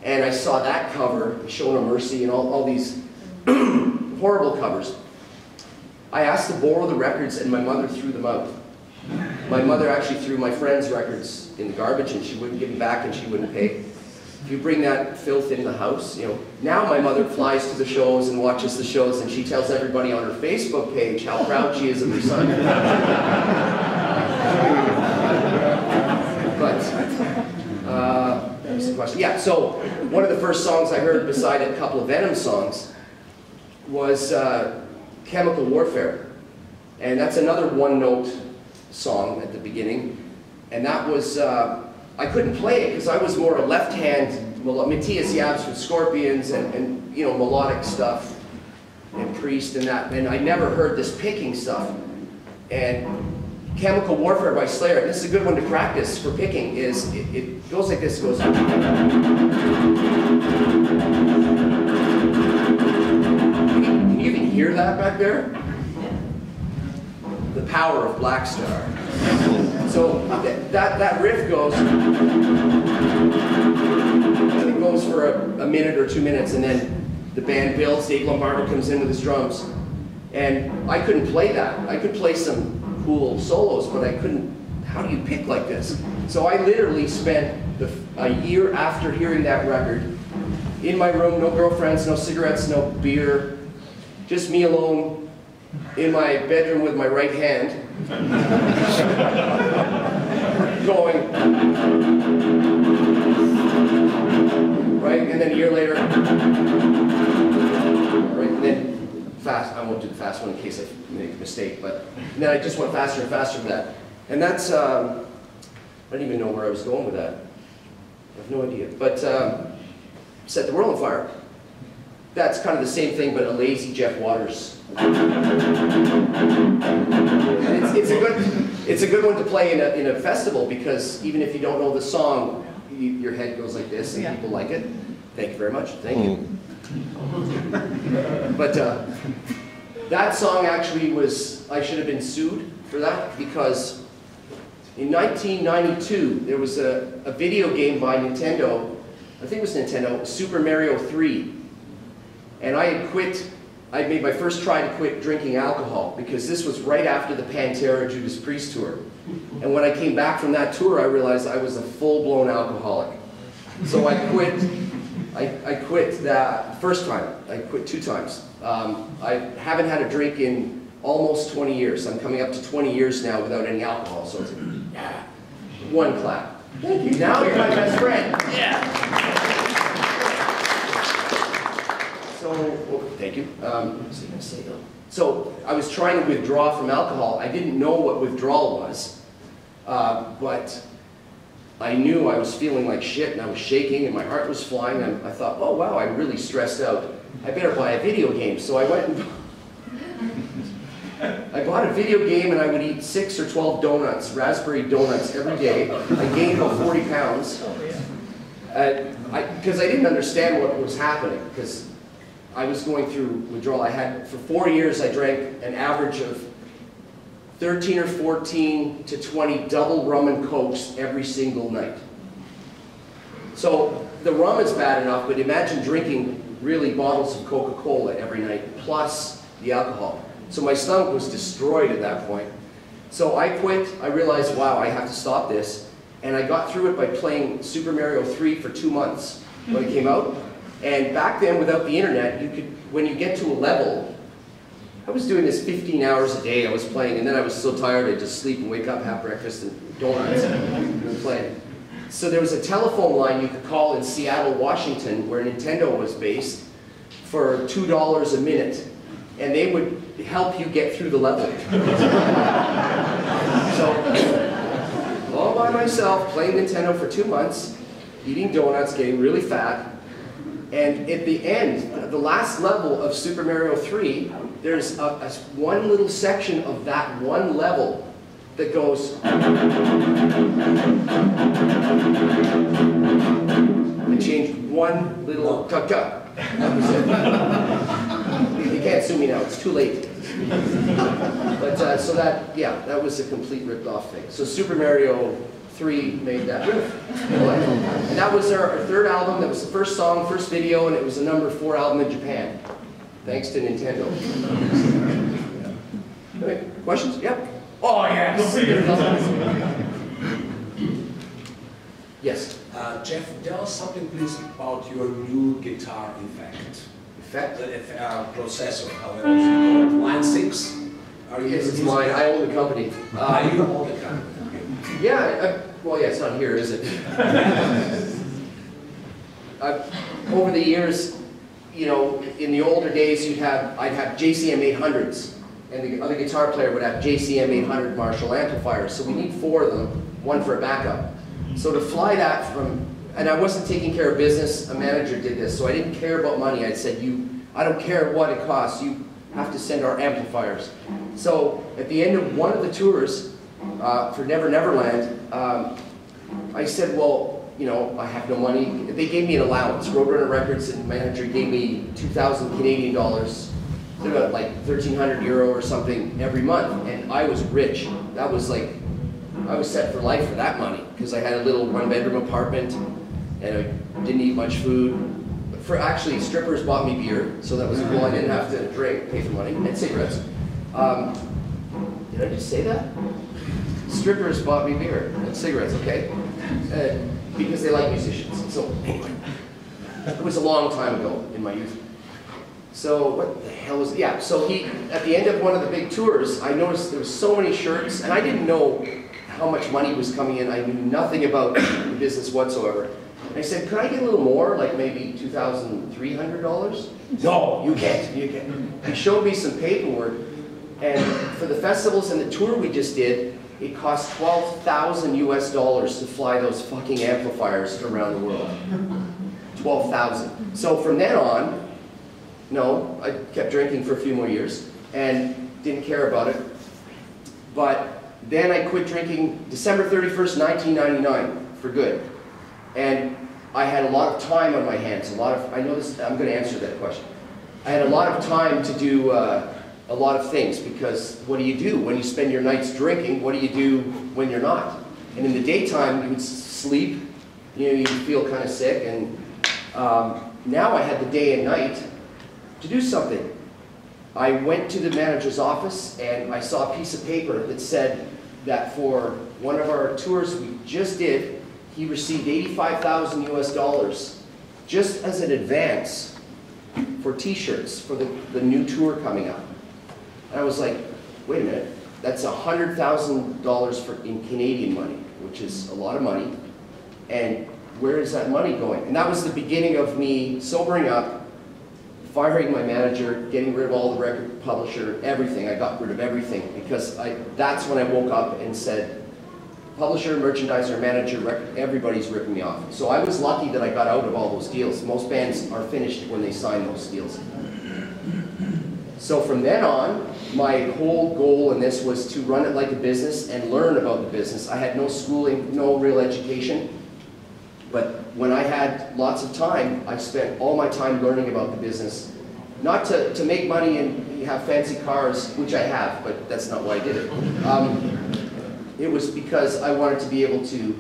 [SPEAKER 1] And I saw that cover, Show No Mercy, and all these horrible covers. I asked to borrow the records, and my mother threw them out. My mother actually threw my friend's records in the garbage, and she wouldn't give them back, and she wouldn't pay. If you bring that filth in the house, you know. Now my mother flies to the shows and watches the shows, and she tells everybody on her Facebook page how proud she is of her son. That was the question. Yeah, so one of the first songs I heard beside a couple of Venom songs was Chemical Warfare. And that's another one-note song at the beginning. And that was, I couldn't play it because I was more a left-hand Matthias Yabs with Scorpions and you know, melodic stuff and Priest and that. And I never heard this picking stuff. And Chemical Warfare by Slayer, this is a good one to practice for picking, is it goes like this, it goes. Can you even hear that back there? The power of Black Star. So that riff goes, it goes for a minute or 2 minutes, and then the band builds, Dave Lombardo comes in with his drums. And I couldn't play that. I could play some cool solos, but I couldn't, how do you pick like this? So I literally spent a year after hearing that record in my room, no girlfriends, no cigarettes, no beer, just me alone in my bedroom with my right hand, going, right, and then a year later, right, and then fast, I won't do the fast one in case I make a mistake, but then I just went faster and faster for that. And that's, I don't even know where I was going with that. I have no idea, but Set the World on Fire. That's kind of the same thing, but a lazy Jeff Waters. It's a good one to play in a festival, because even if you don't know the song, your head goes like this and people like it. Thank you very much. Thank you. But that song actually was, I should have been sued for that, because in 1992 there was a video game by Nintendo, I think it was Nintendo, Super Mario 3. And I had quit, I made my first try to quit drinking alcohol, because this was right after the Pantera Judas Priest tour. And when I came back from that tour, I realized I was a full-blown alcoholic. So I quit. I quit that first time. I quit 2 times. I haven't had a drink in almost 20 years. I'm coming up to 20 years now without any alcohol. So it's like, yeah, 1 clap. Thank you. Now you're my best friend. Yeah. So, well, thank you. What was I going to say though? So I was trying to withdraw from alcohol. I didn't know what withdrawal was, but I knew I was feeling like shit, and I was shaking, and my heart was flying, and I thought, oh wow, I'm really stressed out. I better buy a video game. So I went and I bought a video game, and I would eat 6 or 12 donuts, raspberry donuts every day. I gained about 40 pounds. Because I didn't understand what was happening, because I was going through withdrawal. For 4 years, I drank an average of 13 or 14 to 20 double rum and cokes every single night. So the rum is bad enough, but imagine drinking really bottles of Coca-Cola every night, plus the alcohol. So my stomach was destroyed at that point. So I quit. I realized, wow, I have to stop this. And I got through it by playing Super Mario 3 for 2 months when it came out. And back then, without the internet, you could, when you get to a level, I was doing this 15 hours a day. I was playing, and then I was so tired I'd just sleep and wake up, have breakfast and donuts, and play. So there was a telephone line you could call in Seattle, Washington, where Nintendo was based, for $2 a minute, and they would help you get through the level. So, all by myself, playing Nintendo for 2 months, eating donuts, getting really fat. And at the end, the last level of Super Mario 3, there's one little section of that one level that goes. I changed one little tuk-tuk. That was it. You can't sue me now, it's too late. But so that, yeah, that was a complete ripped-off thing. So Super Mario 3 made that riff. And that was our 3rd album. That was the first song, first video, and it was the #4 album in Japan. Thanks to Nintendo. Yeah. Okay, questions? Yep. Oh, yes! Yes?
[SPEAKER 5] Jeff, tell us something please about your new guitar effect.
[SPEAKER 1] Effect?
[SPEAKER 5] The processor, however it's called. Line 6? Are you
[SPEAKER 1] Yes, it's mine. I own the company.
[SPEAKER 5] Are you all the time?
[SPEAKER 1] Yeah, well, yeah, it's not here, is it? Over the years, you know, in the older days, I'd have JCM 800s, and the other guitar player would have JCM 800 Marshall amplifiers. So we need 4 of them, 1 for a backup. So to fly that from and I wasn't taking care of business. A manager did this, so I didn't care about money. I said, I don't care what it costs. You have to send our amplifiers. So at the end of one of the tours for Never Neverland, I said, well, you know, I have no money. They gave me an allowance. Roadrunner Records and manager gave me 2,000 Canadian dollars, about like 1,300 euro or something every month, and I was rich. That was like, I was set for life for that money because I had a little one-bedroom apartment and I didn't eat much food. Actually, strippers bought me beer, so that was cool. I didn't have to pay for money, and cigarettes. Did I just say that? Strippers bought me beer and cigarettes, okay? Because they like musicians. So anyway, it was a long time ago in my youth. So what the hell was it? Yeah, so at the end of one of the big tours, I noticed there was so many shirts, and I didn't know how much money was coming in. I knew nothing about the business whatsoever. And I said, could I get a little more, like maybe $2,300? No, you can't. He showed me some paperwork, and for the festivals and the tour we just did, it cost $12,000 US to fly those fucking amplifiers around the world. 12,000. So from then on, no, I kept drinking for a few more years and didn't care about it. But then I quit drinking December 31st, 1999 for good. And I had a lot of time on my hands, I know this, I'm going to answer that question. I had a lot of time to do a lot of things, because what do you do when you spend your nights drinking? What do you do when you're not? And in the daytime, you would sleep, you know, you'd feel kind of sick, and now I had the day and night to do something. I went to the manager's office and I saw a piece of paper that said that for one of our tours we just did, he received $85,000 US just as an advance for t-shirts for the new tour coming up. And I was like, wait a minute, that's $100,000 in Canadian money, which is a lot of money. And where is that money going? And that was the beginning of me sobering up, firing my manager, getting rid of all the record publisher, everything. I got rid of everything because that's when I woke up and said, publisher, merchandiser, manager, everybody's ripping me off. So I was lucky that I got out of all those deals. Most bands are finished when they sign those deals. So from then on, my whole goal in this was to run it like a business and learn about the business. I had no schooling, no real education. But when I had lots of time, I spent all my time learning about the business. Not to make money and have fancy cars, which I have, but that's not why I did it. It was because I wanted to be able to,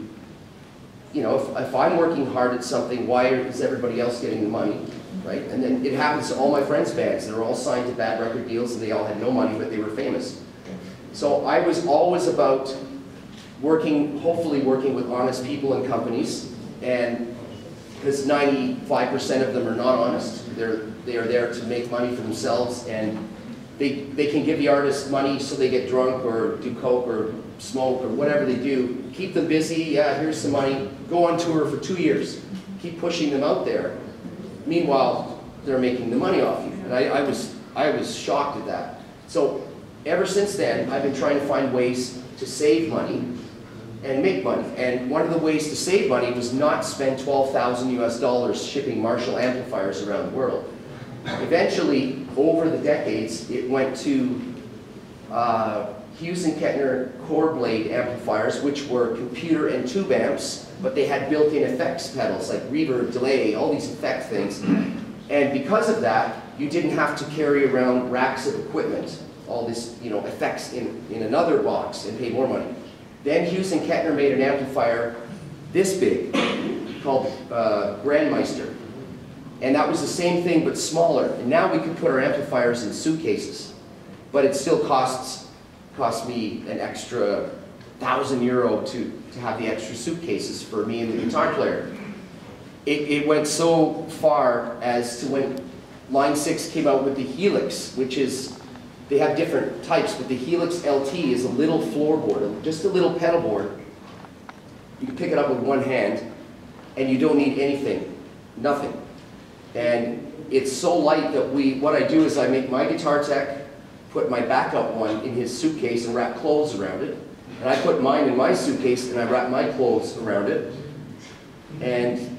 [SPEAKER 1] you know, if I'm working hard at something, why is everybody else getting the money, right? And then it happens to all my friends' bands. They were all signed to bad record deals and they all had no money, but they were famous. So I was always about working, hopefully working with honest people and companies. And because 95% of them are not honest, they are there to make money for themselves, and they can give the artist money so they get drunk or do coke or smoke or whatever they do. Keep them busy, yeah, here's some money, go on tour for 2 years. Keep pushing them out there. Meanwhile, they're making the money off you. And I was shocked at that. So ever since then, I've been trying to find ways to save money and make money. And one of the ways to save money was not spend $12,000 US shipping Marshall amplifiers around the world. Eventually, over the decades, it went to Hughes & Kettner core blade amplifiers, which were computer and tube amps, but they had built-in effects pedals like reverb, delay, all these effect things. And because of that, you didn't have to carry around racks of equipment, all this, you know, effects in another box and pay more money. Then Hughes & Kettner made an amplifier this big called Grandmeister. And that was the same thing but smaller. And now we can put our amplifiers in suitcases. But it still cost me an extra €1,000 to have the extra suitcases for me and the guitar player. It went so far as to when Line 6 came out with the Helix, which is, they have different types, but the Helix Lt is a little floorboard, just a little pedal board. You can pick it up with one hand, and you don't need anything, nothing. And it's so light that what I do is I make my guitar tech put my backup one in his suitcase and wrap clothes around it. And I put mine in my suitcase and I wrap my clothes around it. and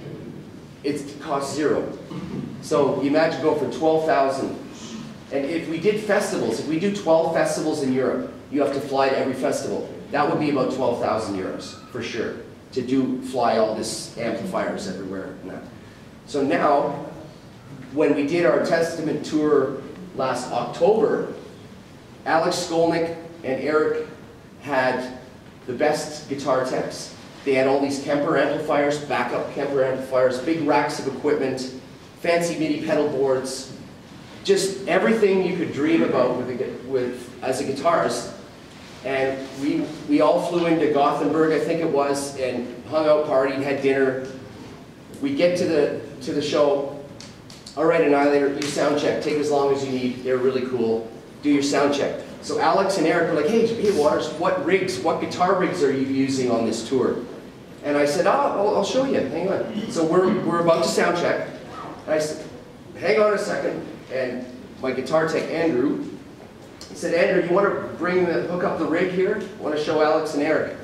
[SPEAKER 1] it costs zero. So you imagine going for 12,000. And if we did festivals, if we do 12 festivals in Europe, you have to fly to every festival. That would be about 12,000 euros, for sure, to fly all this amplifiers everywhere. So now, when we did our Testament tour last October, Alex Skolnick and Eric had the best guitar techs. They had all these Kemper amplifiers, backup Kemper amplifiers, big racks of equipment, fancy MIDI pedal boards, just everything you could dream about as a guitarist. And we all flew into Gothenburg, I think it was, and hung out, partied, had dinner. We get to the show. All right, Annihilator, you sound check. Take as long as you need. They're really cool. Do your sound check. So Alex and Eric were like, hey, Waters, what guitar rigs are you using on this tour? And I said, I'll show you. Hang on. So we're about to sound check. And I said, hang on a second. And my guitar tech, Andrew, he said, Andrew, you want to hook up the rig here? I want to show Alex and Eric.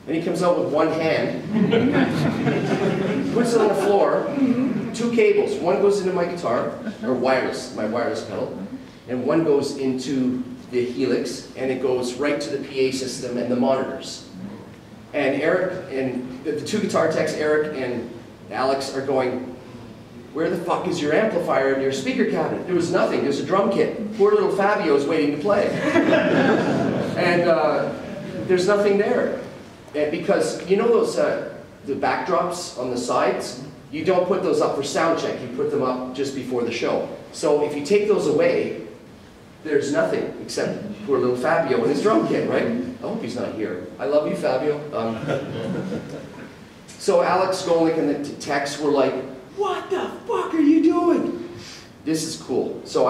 [SPEAKER 1] And he comes out with one hand, puts it on the floor, 2 cables. One goes into my guitar, or wireless, my wireless pedal, and one goes into the Helix, and it goes right to the PA system and the monitors. And Eric, and the 2 guitar techs, Eric and Alex, are going, where the fuck is your amplifier and your speaker cabinet? There was nothing. There's a drum kit. Poor little Fabio's waiting to play. And there's nothing there. And because, you know those the backdrops on the sides? You don't put those up for sound check. You put them up just before the show. So if you take those away, there's nothing except poor little Fabio and his drum kit, right? I hope he's not here. I love you, Fabio. So Alex Skolnick and the techs were like, what the fuck are you doing? This is cool. So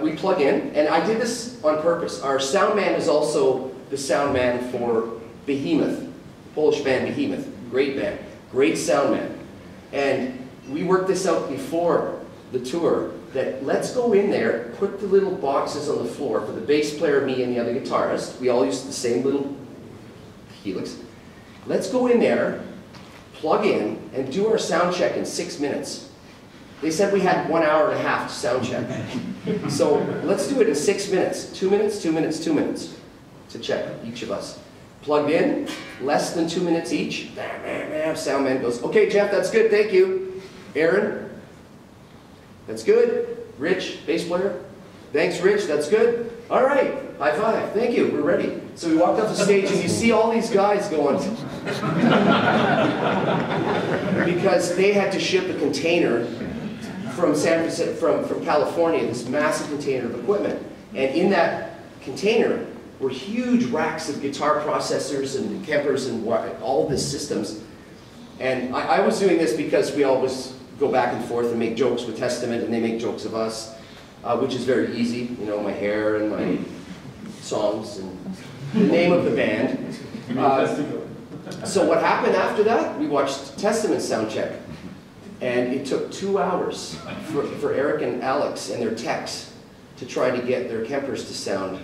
[SPEAKER 1] we plug in, and I did this on purpose. Our sound man is also the sound man for Behemoth, Polish band Behemoth. Great band, great sound man. And we worked this out before the tour, that let's go in there, put the little boxes on the floor for the bass player, me, and the other guitarist. We all used the same little Helix. Let's go in there, plug in, and do our sound check in 6 minutes. They said we had 1 hour and a half to sound check. So let's do it in 6 minutes. 2 minutes, 2 minutes, 2 minutes to check, each of us. Plugged in, less than 2 minutes each. Bam, bam, bam. Sound man goes, okay, Jeff, that's good, thank you. Aaron, that's good. Rich, bass player, thanks, Rich, that's good. All right, high five, thank you, we're ready. So we walked off the stage and you see all these guys going, because they had to ship a container from from California, this massive container of equipment. And in that container were huge racks of guitar processors and Kempers and all these systems. And I was doing this because we always go back and forth and make jokes with Testament, and they make jokes of us, which is very easy. You know, my hair and my songs and the name of the band. So what happened after that? We watched Testament soundcheck, and it took 2 hours for Eric and Alex and their techs to try to get their Kempers to sound.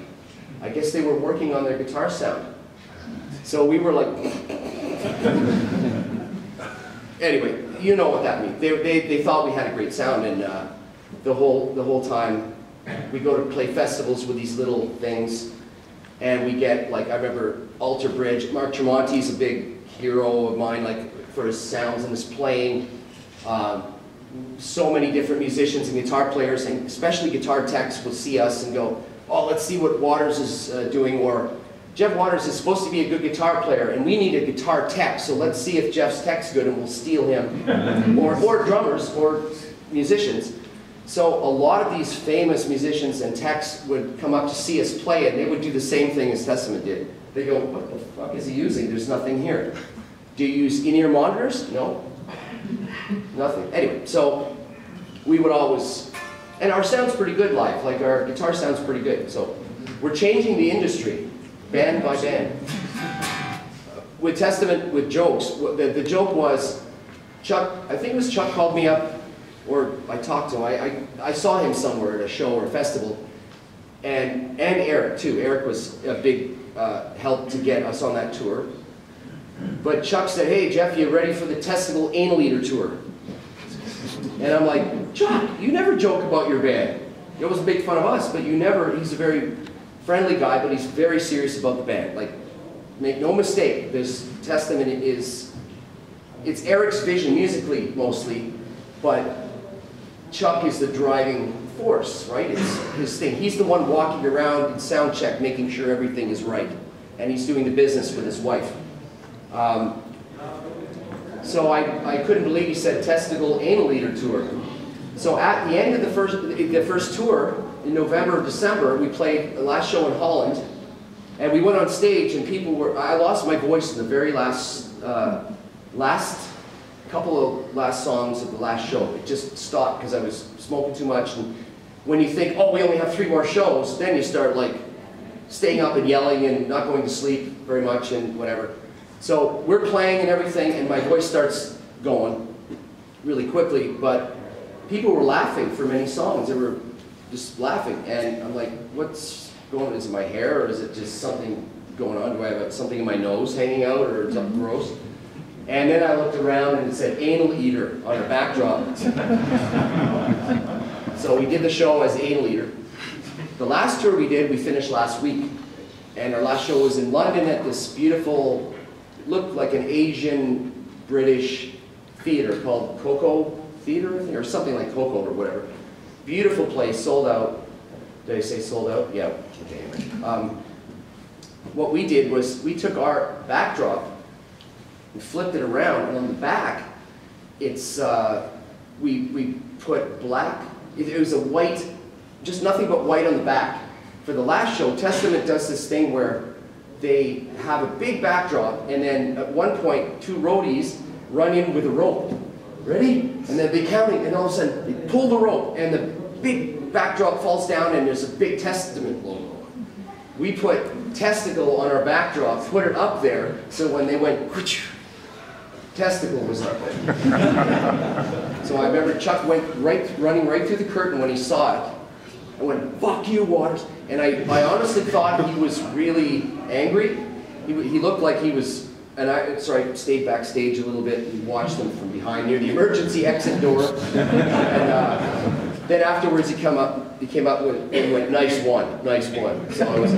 [SPEAKER 1] I guess they were working on their guitar sound. So we were like, anyway, you know what that means. They thought we had a great sound, and the whole time we go to play festivals with these little things, and we get, like, I remember Alter Bridge. Mark Tremonti's a big hero of mine, like, for his sounds and his playing. So many different musicians and guitar players, and especially guitar techs, will see us and go, oh, let's see what Waters is doing, or Jeff Waters is supposed to be a good guitar player, and we need a guitar tech, so let's see if Jeff's tech's good and we'll steal him. or drummers, or musicians. So a lot of these famous musicians and techs would come up to see us play it, and they would do the same thing as Testament did. They go, what the fuck is he using? There's nothing here. Do you use in-ear monitors? No. Nothing. Anyway, so we would always, and our sound's pretty good live, like our guitar sounds pretty good. So we're changing the industry, band by band. With Testament, with jokes, the joke was, Chuck, I think it was Chuck called me up, or I talked to him, I saw him somewhere at a show or a festival, and Eric too. Eric was a big help to get us on that tour. But Chuck said, hey, Jeff, you ready for the Testicle Annihilator tour? And I'm like, Chuck, you never joke about your band. You always make fun of us, but you never, he's a very friendly guy, but he's very serious about the band. Like, make no mistake, this Testament is, it's Eric's vision musically, mostly, but Chuck is the driving force, right? It's his thing. He's the one walking around in sound check, making sure everything is right. And he's doing the business with his wife. So I couldn't believe he said Testicle Annihilator tour. So at the end of the first tour, in November or December, we played the last show in Holland. And we went on stage and people were, I lost my voice in the very last couple of last songs of the last show. It just stopped because I was smoking too much. And when you think, oh, we only have 3 more shows, then you start like staying up and yelling and not going to sleep very much and whatever. So we're playing and everything, and my voice starts going really quickly, but people were laughing for many songs. They were just laughing, and I'm like, what's going on? Is it my hair, or is it just something going on? Do I have something in my nose hanging out, or something gross? And then I looked around and it said Annihilator on our backdrop. So we did the show as Annihilator. The last tour we did, we finished last week. And our last show was in London at this beautiful, it looked like an Asian British theater called Coco Theater, I think, or something like Coco or whatever. Beautiful place, sold out. Did I say sold out? Yeah, okay, anyway. What we did was we took our backdrop and flipped it around, and on the back, it's, we put black, it was a white, just nothing but white on the back. For the last show, Testament does this thing where they have a big backdrop, and then at one point, 2 roadies run in with a rope. Ready? And then they counting, and all of a sudden, they pull the rope, and the big backdrop falls down, and there's a big Testament logo. We put Testicle on our backdrop, put it up there, so when they went, Testicle was up there. So I remember Chuck went running right through the curtain when he saw it. I went, fuck you, Waters. And I honestly thought he was really angry. He looked like he was, and so I stayed backstage a little bit and watched them from behind near the emergency exit door. And then afterwards he came up with, and went, nice one, nice one. So I was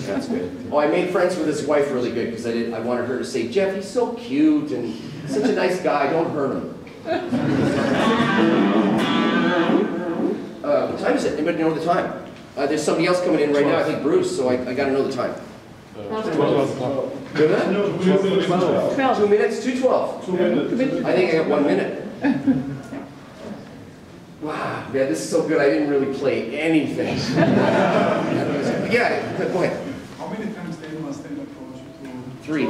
[SPEAKER 1] that's good. Oh, I made friends with his wife really good because I wanted her to say, Jeff, he's so cute and such a nice guy, don't hurt him. What time is it? Anybody know the time? There's somebody else coming in right now, I think Bruce, so I got to know the time.
[SPEAKER 3] 12.
[SPEAKER 1] Good enough?
[SPEAKER 3] No, 2 minutes.
[SPEAKER 1] 12. 2 minutes? 2:12.
[SPEAKER 3] 2 minutes.
[SPEAKER 1] I think I got 1 minute. Wow, yeah, this is so good. I didn't really play anything. Yeah, go ahead.
[SPEAKER 6] How many times Dave must stand approach to
[SPEAKER 1] 3.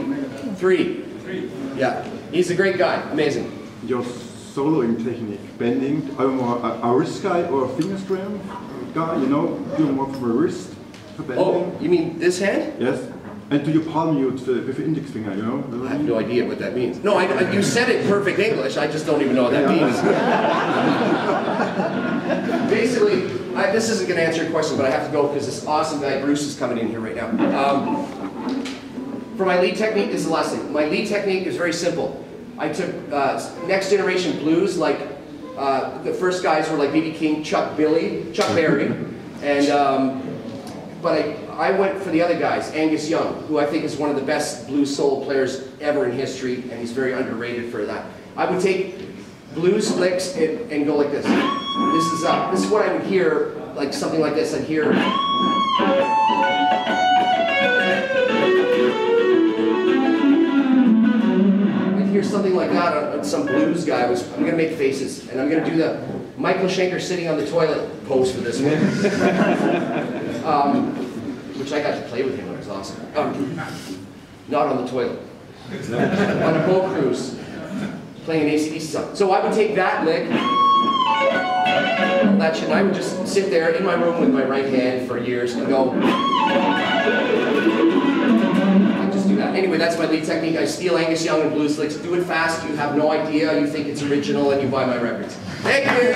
[SPEAKER 1] 3.
[SPEAKER 6] 3.
[SPEAKER 1] Yeah, he's a great guy. Amazing.
[SPEAKER 7] Your soloing technique, bending, are you more a wrist guy or a finger strum guy? You know, do you more from a wrist for bending?
[SPEAKER 1] Oh, you mean this hand?
[SPEAKER 7] Yes. And do you palm mute with the index finger, you know?
[SPEAKER 1] I have no idea what that means. No, you said it in perfect English, I just don't even know what that means. Basically, this isn't going to answer your question, but I have to go because this awesome guy, Bruce, is coming in here right now. For my lead technique, this is the last thing. My lead technique is very simple. I took next generation blues, like the first guys were like B.B. King, Chuck Berry, and but I went for the other guys, Angus Young, who I think is one of the best blues solo players ever in history, and he's very underrated for that. I would take blues licks and go like this. This is what I would hear, like something like this. I'd hear. Something like that on some blues guy. I'm going to make faces, and I'm going to do the Michael Schenker sitting on the toilet pose for this one. Which I got to play with him, it was awesome. Not on the toilet. On a boat cruise, playing an AC/DC song. So I would take that lick, and I would just sit there in my room with my right hand for years and go. Anyway, that's my lead technique. I steal Angus Young and blues licks, do it fast, you have no idea, you think it's original, and you buy my records. Thank you!